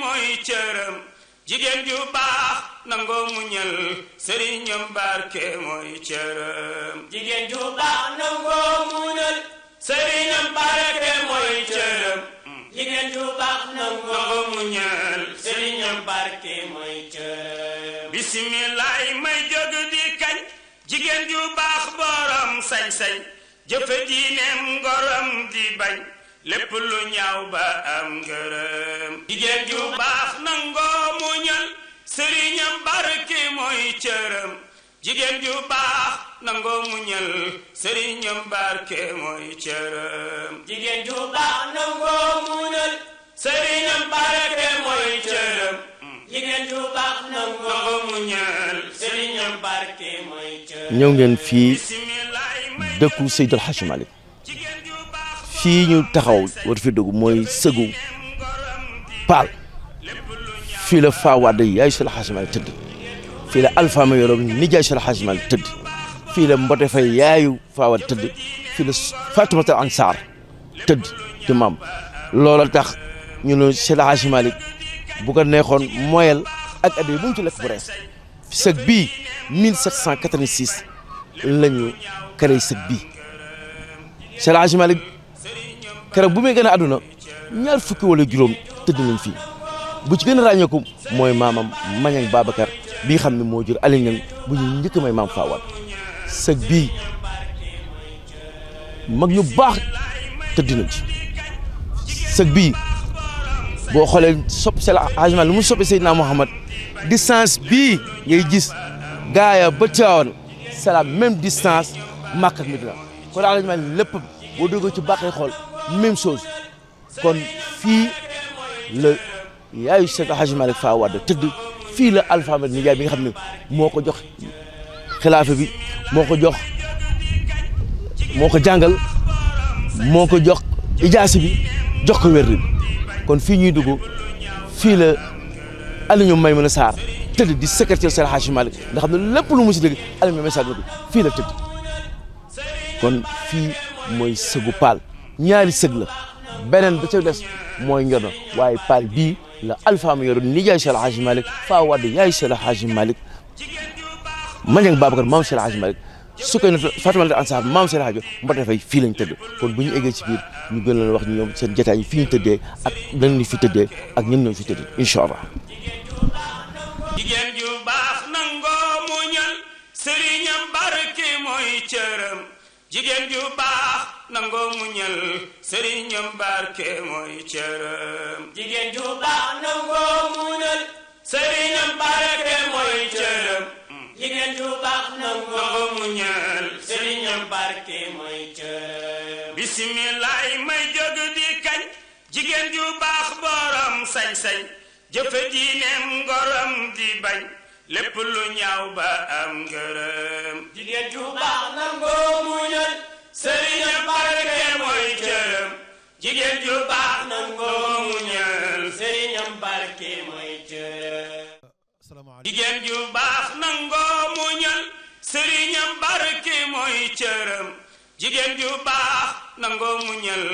mooy cëram jigéen ju baax nangoo muñal sëriñam barke mooy cëram jigéen ju baax nangoo muñal sëriñam barke mooy cëram jigéen ju baax nangoo muñal sëriñam barke mooy cëram bismillah may jóg di kañ jigéen ju baax borom sañ-sañ jëfe diineem ngoram di bañ lépp lu ñaaw ba am ngërëm jigéen ju baax nangoo muñal sëriñam barke mooy cëram jigéen ju baax nangoo muñal sëriñam barke mooy cëram jigéen ju baax nangoo muñal sëriñam barke mooy cëram jigéen ju baax nangoo muñal sëriñam barke mooy cëram ñëw ngeen fii dëkku Seydil Hadji Malick fii ñu taxaw war fi dugg mooy sëgu Paal fii la Fawade yaay Seydil Hadji Malick tëdd fii la Alpha ma yoroon nijaay Seydil Hadji Malick tëdd fii la Mbote Faye yaayu Fawade tëdd fii la Fatoumata Ansar tëdd di maam loola tax ñu ne Seydil Hadji Malick bu ko neexoon moyal ak addi bu mu ci lekk bu rees sëg bii 1786 la ñu créé sëg bii Seydil Hadji Malick keroog bu muy gën a àdduna ñaar fukki wala juróom tëdd nañ fii bu ci gën a ràññeeku mooy maamam Mañang Babacar bi nga xam ne moo jur Aliou Niang bu ñu njëkk may maam Fawade sëg bii mag ñu baax tëdd nañ ci sëg bii boo xoolee sopp Seydil Hadji Malick lu mu soppi Seydina Mouhamad distance bii ngay gis gaaya ba Tiwaawan c'est la même distance Makka ak Medina kon Hadji Malick lépp boo déggoo ci baaxee xool même chose kon fii la yaayu Seydil Hadji Malick Fawade tëdd fii la Alpha Malick nijaay bi nga xam ne moo ko jox xilaafa bi moo ko jàngal moo ko jox ijaasa bi jox ko wér bi kon fii ñuy dugg fii la Aliou Maïmouna Sarr tëdd di secrétaire Seydil Hadji Malick nga xam ne lépp lu mu si dégg Aliou Maïmouna Sarr fii la tëdd kon fii mooy sëgu Paal ñaari sëg la beneen ba ca des mooy njono waaye Paal bii la Alpha ma yoroon nijaay Seydil Hadji Malick Fawade yaay Seydil Hadji Malick Mañang Babacar maam Seydil Hadji Malick su koy Fatoumata Ansar maam Seydil Hadji Mbote Faye fii lañ tëdd kon bu ñu eggee ci biir ñu gën leen wax ñu ñoom seen jotaay yi fi ñu tëddee ak lan ñu fi tëddee ak ñun ñoo fi tëddee incha allah. jigéen ju baax nangoo muñal sëriñam barke mooy cëram jigéen ju baax nangoo muñal sëriñam barke mooy cëram jigéen ju baax nangoo muñal sëriñam barke mooy cëram jigéen ju baax nangoo muñal sëriñam barke mooy cëram bismillah may jóg di kañ jigéen ju baax borom sañ-sañ jëfe diineem ngoram di bañ lépp lu ñaaw ba am ngërëm jigéen ju baax nangoo muñal sëriñam barke mooy cëram jigéen ju baax nangoo muñal sëriñam barke mooy cëram jigéen ju baax nangoo muñal sëriñam barke mooy cëram jigéen ju baax nangoo muñal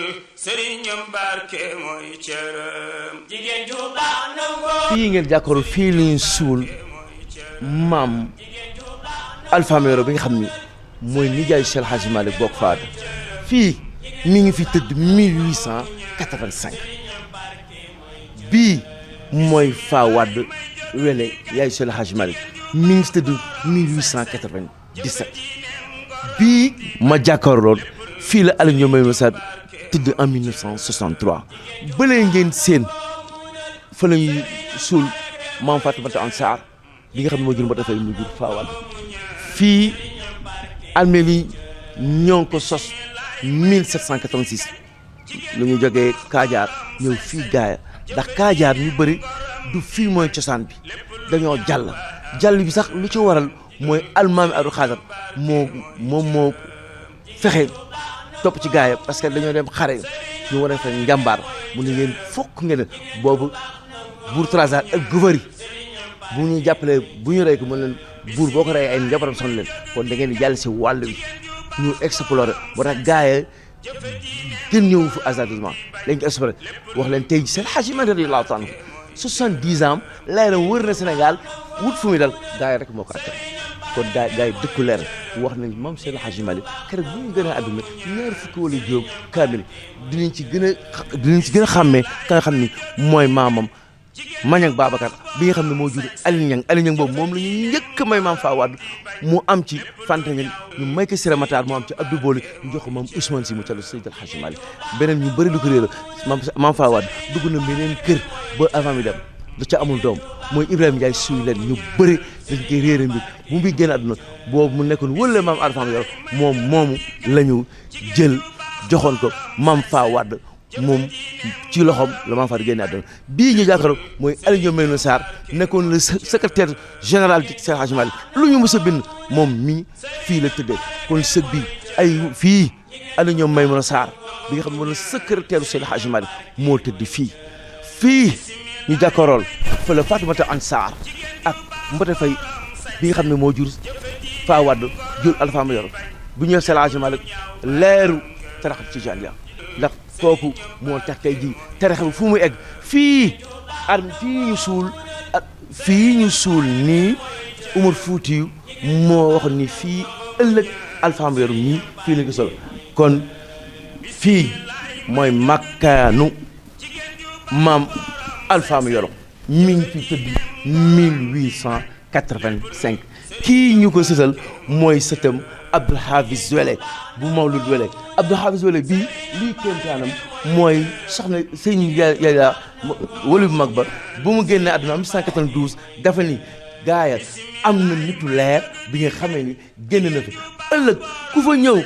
sëriñam barke mooy cëram jigéen ju baax nangoo fii ngeen jàkkaarloo fii la ñu suul maam Alpha Mayoro bi nga xam ni mooy nijaayu Seydil Hadji Malick bokk faata fii mi ngi fi tëdd 1885 bii mooy Fawade Wele yaayu Seydil Hadji Malick mi ngi fi tëdd 1897 bii ma jàkkaarloon fii la Aliou Maïmouna Sarr tëdd en 1963 bële ngeen seen fa la ñuy suul maam Fatoumata Ansar bi nga xam ne moo jur Mbote Faye mu jur Fawade fii almeel yi ñoo ngi ko sos 1786 lu ñu jógee Kaajaar ñëw fii gaaya ndax Kaajaar ñu bëri du fii mooy cosaan bi dañoo jàll bi sax lu ci waral mooy almaami Abdou Khadar moo fexe topp ci gaaya parce que dañoo dem xare ñu war a fa njàmbaar mu ne ngeen fokk ngeen boobu buur Trasar ak Gouvari bu ñu jàppalee bu ñu rey ko mën leen buur boo ko rey ay njabootam sonn leen kon da ngeen di jàll si wàll bi ñu explorer moo tax gaaya gën ñëw fu hasardeusement lañ ko explorer wax leen tey Seydil Hadji Malick radiyallahu taala 70 ans leeram wër na Sénégal wut fu muy dal gars yi rek moo ko attan kon gars yi dëkku leer wax nañ maam Seydi Hadji Malick keroog bu ñu gën a àdduna ñaar fukki wala juróom kaamil dinañ ci gën a xàmmee ka nga xam ni mooy maamam Mañang Babacar bi nga xam ne moo jur Aliou Niang boobu moom la ñu njëkk may maam Faa Wade mu am ci Fanta Niang ñu may ko Sira Matar mu am ci Abdou Boli ñu jox ko maam Ousmane Sy mu callu Seydi Hadji Malick beneen ñu bëri lu ko réer maam Faa Wade dugg na beneen kër ba avant mi dem da ca amul doom mooy Ibrahima Ndiaye suy leen ñu bëri dañ koy réere mbir bu muy génn àdduna boobu mu nekkoon wële maam Alpha yor moom moomu la ñu jël joxoon ko maam Faa Wade moom ci loxoom la maam Faa di génne àdduna bii ñu jàkkaarloo mooy Aliou Meynou Sarr nekkoon le secrétaire général du Seydi Hadji Malick lu ñu mës a bind moom mii fii la tëddee kon sëg bi ay fii Aliou Meynou Sarr bi nga xam ne moo doon secrétaire du Seydi Hadji Malick moo tëdd fii ñu jàkkaarool fa la Fatoumata An Sarr ak Mbote Faye bi nga xam ne moo jur Faa Wade jur Alpha Mayoro bu ñëw Seydi Hadji Malick leeru taraxat ci Tijaan ndax kooku moo tax tey jii taraxa bi fu muy egg fii fii ñu suul nii Umar Fuutiyu moo waxoon ni fii ëllëg Alpha Mayoro nii fii la ko solo kon fii mooy makkaanu maam Alpha Mayoro mi ngi fi tëdd 1885 kii ñu ko sësal mooy sëtam Abdoul Hafiz Wele bu Mawlud Wele Abdoul Hafiz Wele bii lii kéemtaanam mooy soxna sëñ Yaya wala bu mag ba bu mu génnee àdduna 1992 dafa ni gaaya am na nitu leer bi nga xamee ni génn na fi ëllëg ku fa ñëw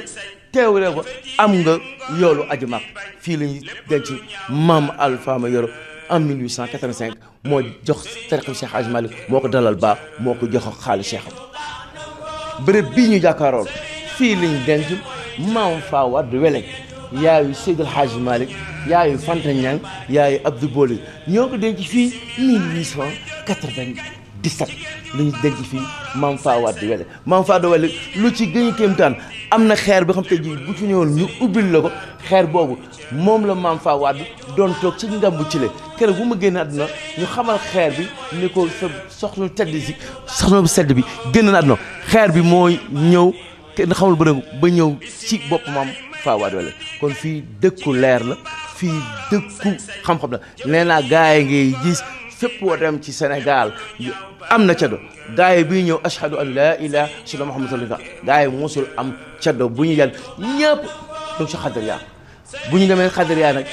teewle ko am nga yoolu aju mag fii la ñuy denc maam Alpha Mayoro en 1885 moo jox tariqa Cheikh Hadji Malick moo ko dalal baa moo ko jox xaalis Cheikh am bërëb bii ñu jàkkaarool fii lañ denc maam Faa Wade Wele yaayu Seydi Hadji Malick yaayu Fanta Niang yaayu Abdou Boli ñoo ko denc fii 1897 lañu denc fii maam Faa Wade Wele maam Faa Wade Wele lu ci gën a kéemtaan am na xeer bi xam te ji bu ci ñëwoon ñu ubbil la ko xeer boobu moom la maam Faa Wade doon toog ci ngambu ci le keroog bu ma génn àdduna ñu xamal xeer bi ni ko sa soxna bu sedd bi génn na àdduna xeer bi mooy ñëw kenn xamul bërëb ba ñëw ci bopp maam Faa Wade Wele kon fii dëkku leer la fii dëkku xam-xam la nee naa gaay ngay gis fépp woo dem ci Sénégal am na caddo gaay bii ñëw ashhadu an laa ilaaha illallah Muhammadu rasulullah gaay mosul am caddo bu ñu yàlla ñëpp donc si xadariya bu ñu demee xadariya nag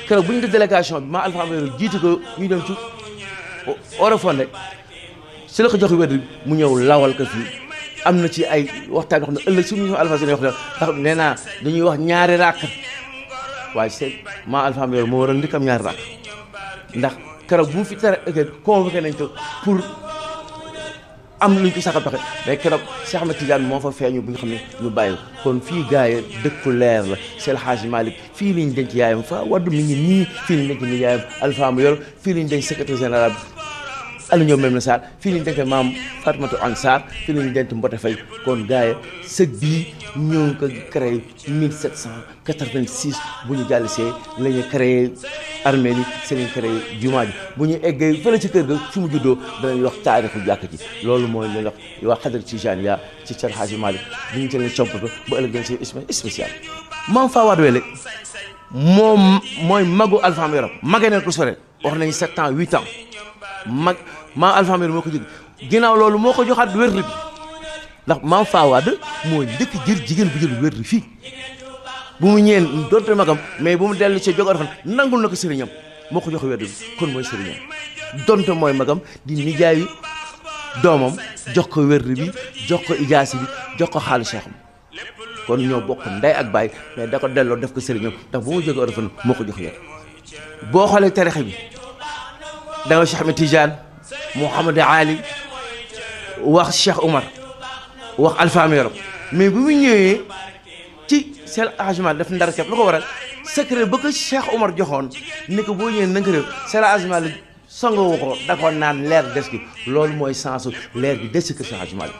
keroog bu ñu def délégation bi maa Alpha Mayoro jiite ko ñu dem ci Orofondé si la ko jox wedd mu ñëw lawal ko fii am na ci ay waxtaan yoo xam ne ëllëg suñu Alpha Mayoro wax ndax nee naa dañuy wax ñaari ràkk waaye c'est maa Alpha Mayoro moo waroon njëkk am ñaari ràkk ndax keroog bu mu fi tere convoqué nañ ko pour am luñ ko saxal pexe mais keroog Cheikh Ahmed Tidiane moo fa feeñu bi nga xam ne ñu bàyyi kon fii gars yi dëkku leer la Seydi Hadji Malick fii lañ denc yaayam Faa Wade mi ngi nii fii lañ denc ni yaayam Alpha Mayoro fii lañ denc secrétaire général Aliou Meynou Sarr fii lañ denc maam Fatoumata An Sarr fii lañ denc Mbote Faye kon gars yi sëg bii ñoo ngi ko créé 1786 bu ñu jàllisee la ñu créé armée ni c'est lañ créé jumaa ji bu ñu eggee fële ci kër ga fi mu juddoo danañ wax taarixu jàkk ji loolu mooy leen wax xadar Tijaaniya ci Seydi Hadji Malick bu ñu jëlee comp ko ba ëllëg dañ see spécial maam Faa Wade Wele moom mooy magu Alpha Mayoro magee neen ko sore wax nañu 7 ans 8 ans maam Alpha Mayoro moo ko jóg ginnaaw loolu moo ko joxaat wérd bi ndax maam Faa Wade moo njëkk jël jigéen bu jël wérd fii bu mu ñëwee doonte magam mais bu mu dellu ci jóg Orofondé nangul na ko sëriñam moo ko jox wérd bi kon mooy sëriñam donte mooy magam di nijaayu doomam jox ko wérd bi jox ko ijaasi bi jox ko xaalis Cheikh kon ñoo bokk ndey ak baay mais da ko delloo def ko sëriñam ndax bu mu jógee Orofondé moo ko jox wérd boo xoolee tarixa bi da nga Cheikh Ahmed Tidiane Mouhamed Ali wax Cheikh Oumar wax Alpha Mayoro mais bu mu ñëwee ci Seydi Hadji Malick daf ndar képp lu ko waral secret ba ko Cheikh Oumar joxoon ni ko boo ñëwee na nga ko def Seydi Hadji Malick songoo ko da ko naan leer des gi loolu mooy sensu leer gi des ci kër Seydi Hadji Malick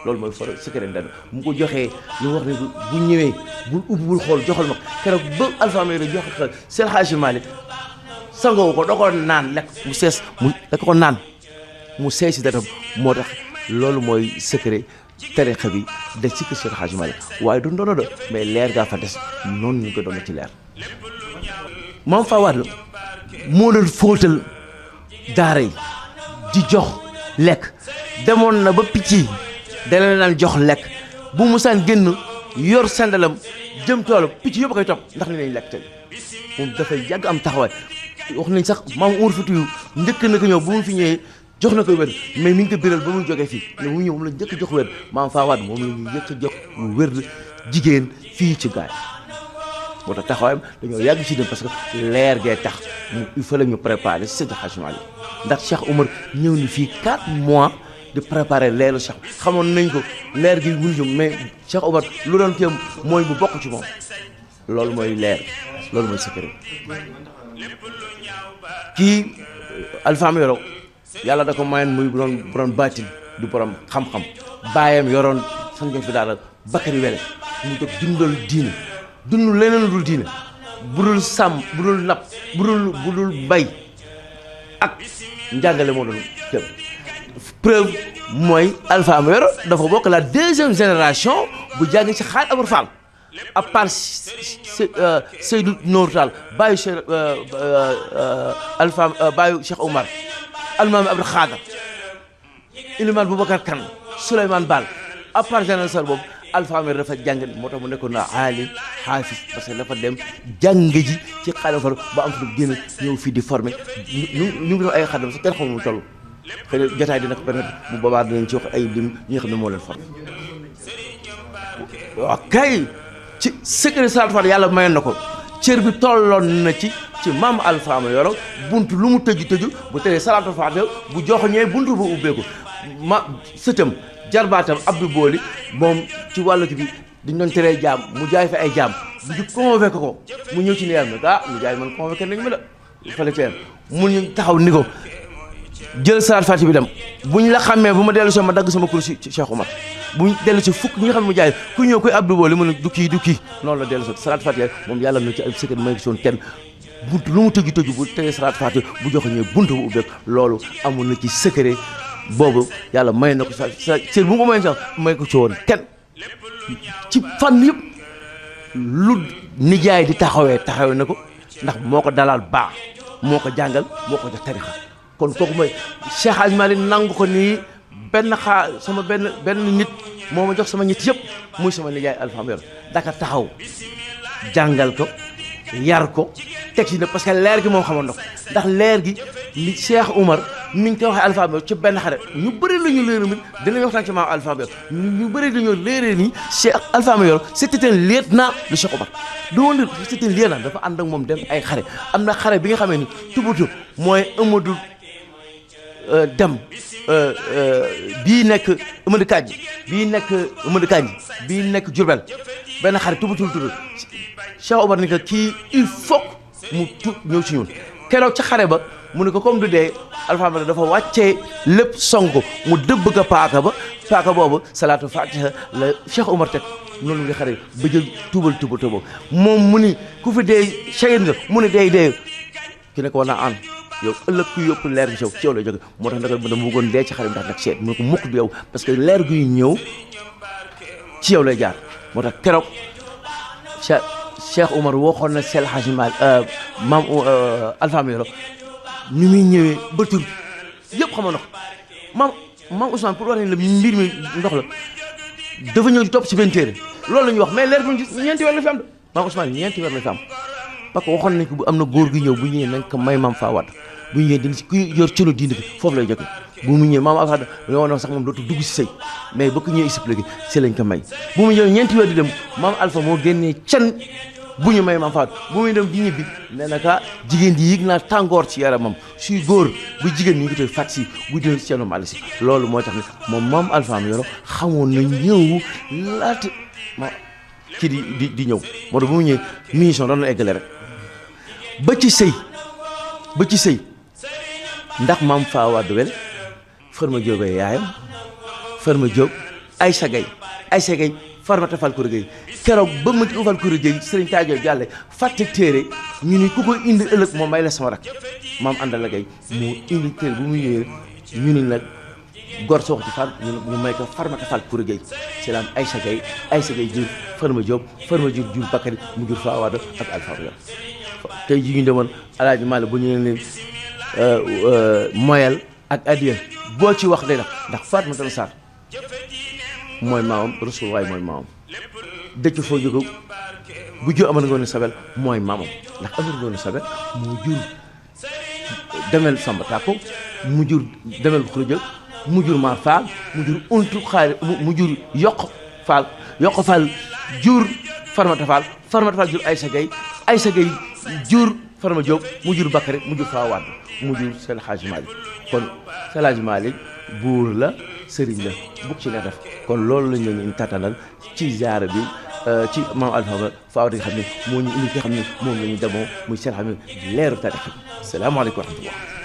loolu mooy for secret ndar mu ko joxee lu wax ne bu ñëwee bul ubbi bul xool joxal ma keroog ba Alpha Mayoro joxe xel Seydi Hadji Malick sangoo ko da ko naan lekk mu sees mu da ko naan mu seey si deretam moo tax loolu mooy secret tarixa bi des ci kër Cheikh Hadji Malick waaye du ndono de mais leer gaa fa des noonu ñu ko doon ci leer Maam Fawad la moo doon fóotal daara yi di jox lekk demoon na ba picc yi da leen daan jox lekk bu musaan génn yor sandalam jëm toolam picc yëpp koy topp ndax li nañ lekk tey moom dafay yàgg am taxawaay wax nañ sax maam Umar Fuutiyu njëkk na ko ñëw bu mu fi ñëwee jox na ko wér mais mi ngi ko biral ba muy jógee fii ne mu ñëw moom la njëkk a jox wér Maam Fawad moom la ñu njëkk a jox wér jigéen fii ci gaay moo tax taxawaayam dañoo yàgg ci dem parce que leer gee tax il fallait ñu préparer Seydi Hadji Malick ndax Cheikh Oumar ñëw ni fii 4 mois di préparer leeru Cheikh xamoon nañ ko leer gi wul jëm mais Cheikh Oumar lu doon kéem mooy bu bokk ci moom loolu mooy leer loolu mooy secret kii Alpha am yoro yàlla da ko mayoon muy borom baatin du borom xam-xam baayam yoroon sanjoon fi daal Bakary Wele mu jóg dundal diine dund leneen lu dul diine bu dul sàmm bu dul napp bu dul bay ak njàngale moo doon jëm preuve mooy Alpha am yoro dafa bokk la 2e génération bu jàng ci Xaaj Amar Fall à part Seydou Nour Tall bàyyi Cheikh Alpha bàyyi Cheikh Oumar almaami Abdou Khadar Ilimaan Boubacar Kane Souleymane Baal à part génération boobu Alpha am yoro dafa jàng moo tax mu nekkoon na aalim xaafis parce que dafa dem jàng ji ci Xaaj Amar Fall ba am fi génn ñëw fii di formé ñu ngi def ay xaddam sax kenn xamul mu toll xëy na jotaay dina ko permettre bu boobaa dinañ ci wax ay lim ñi nga xam ne moo leen formé waaw kay ci secret Salaatu Faatiha yàlla mayoon na ko cër bi tolloon na ci maam Alpha am yoro buntu lu mu tëju bu tëree Salaatu Faatiha bu joxoñee buntu bu ubbeeku ma sëtam jarbaatam Abdou Booli moom ci wàllu bi dañ doon teree jaam mu jaay fa ay jaam bu ñu convoqué ko mu ñëw ci niyaar mu jaay man convoqué nañ ma la fale teen mu ñu taxaw ni ko jël Salaatu Faatiha bi dem bu ñu la xàmmee bu ma dellu si ma dagg sama kursi ci Cheikh Oumar bu ñu dellu si fukk ñi nga xam ne mu jaay ku ñëw koy Abdou Booli mu ne du kii noonu la dellu si Salaatu Faatiha moom yàlla na ci ay secret may gisoon kenn buntu lu mu tëju bu teree Salaatu Faatiha bu joxoñee buntu bu ubbeeku loolu amoon na ci secret boobu yàlla may na ko sa cër bu nga ko may sax may ko ci woon kenn ci fan yëpp lu nijaay di taxawee na ko ndax moo ko dalal baax moo ko jàngal moo ko jox tarixa kon kooku mooy Cheikh Hadji Malick nangu ko nii sama benn nit moo ma jox sama ñett yëpp muy sama nijaay Alpha am yoro daka taxaw jàngal ko yar ko teg ci ne parce que leer gi moom xamoon na ko ndax leer gi li Cheikh Oumar mi ngi koy waxee Alpha am yoro ci benn xare ñu bëri la ñu léer mi dinañ waxtaan ci maam Alpha am yoro ñu bëri dañoo léeree nii Cheikh Alpha am yoro c'était un lieutenant de Cheikh Oumar doon c'était un lieutenant dafa ànd ak moom dem ay xare am na xare bi nga xamee ni tubutu mooy Amadou dem bii nekk Amadou Kadji bii nekk Diourbel benn xare tubutul tudd Cheikh Oumar ni ko kii il faut mu ñëw ci ñun keroog ca xare ba mu ne ko comme du dee Alpha am yoro dafa wàccee lépp song ko mu dëbb ko paaka boobu Salaatu Faatiha la Cheikh Oumar teg noonu nga xare ba jël tuubal boobu moom mu ni ku fi dee shahid nga mu ne dee ki ne ko war naa ànd yow ëllëg ku yëpp leer gi ci yow lay jóge moo tax nag dama bëggoon dee ci xare bi ndax nag seet mu ne ko mukk du yow parce que leer guy ñëw ci yow lay jaar moo tax keroog Cheikh Oumar waxoon na Seydi Hadji Malick maam Alpha am yoro ni muy ñëwee ba tur yëpp xamoon na ko maam Ousmane pour wax ne la mbir mi ndox la dafa ñëw di topp ci benn téere loolu la ñuy wax mais leer bi ñeenti weer la fi am de maam Ousmane ñeenti weer la fi am parce que waxoon nañ ko bu am na góor gi ñëw bu ñëwee nañ ko may maam Fawad bu ñëwee dañ si ku yor cëno diine bi foofu lay jóge bu mu ñëwee maam Alpha dañoo woon sax moom dootu dugg si sëy mais ba ko ñëwee expliqué si lañ ko may bu mu ñëwee ñeenti weer di dem maam Alpha moo génnee can bu ñu may maam Fawad bu muy dem di ñibbi nee na ka jigéen ji yëg naa tàngoor ci yaramam suy góor bu jigéen ñi ngi koy fat si bu dee ci Ceerno Malick Si loolu moo tax ne moom maam Alpha am yoro xamoon na ñëw laata ma kii di ñëw moo tax bu mu ñëwee mission doon na eggale rek ba ci sëy ndax maam Fawad Wele Farma Diop yaayam Farma Diop Aïssa Gaye Farmata Fall Kouré Gueye keroog ba mu ufal Kouré Gueye Serigne Tadio Diallo fàtte téere ñu ni ku koy indi ëllëg moom may la sama rak maam Andala Gaye moo indi teel bu mu ñëwee ñu ni nag gor soox ci Fall ñu may ko Farmata Fall Koura Gueye c'est la am Aïssa Gaye jur Farma Diop jur Bakary mu jur Fawade ak Alpha Diop tey ji ñu demoon Alaaji Malick bu ñu leen moyal ak adiya boo ci wax day ndax Fatmata Sarr mooy maamam Rasul waaye mooy maamam dëcc foo jóge bu jur Amar Ngoone Sabel mooy maamam ndax Amar Ngoone Sabel mu jur Demel Samba Tako mu jur Demel Khourédia mu jur Mar Fall mu jur untu xaari mu jur Yokk Fall jur Farmata Fall jur Aïssa Gaye jur Farma Diop mu jur Bakary mu jur Fawad mu jur Seydi Hadji Malick kon Seydi Hadji Malick buur la sëriñ la bugg ci ne def kon loolu lañ leen tatanal ci ziyaara bi ci maam Alpha Fawad nga xam ne moo ñu indi ki xam ne moom la ñu demoo muy Seydi Hadji Malick leeru taarix bi salaamaaleykum wa rahmatullah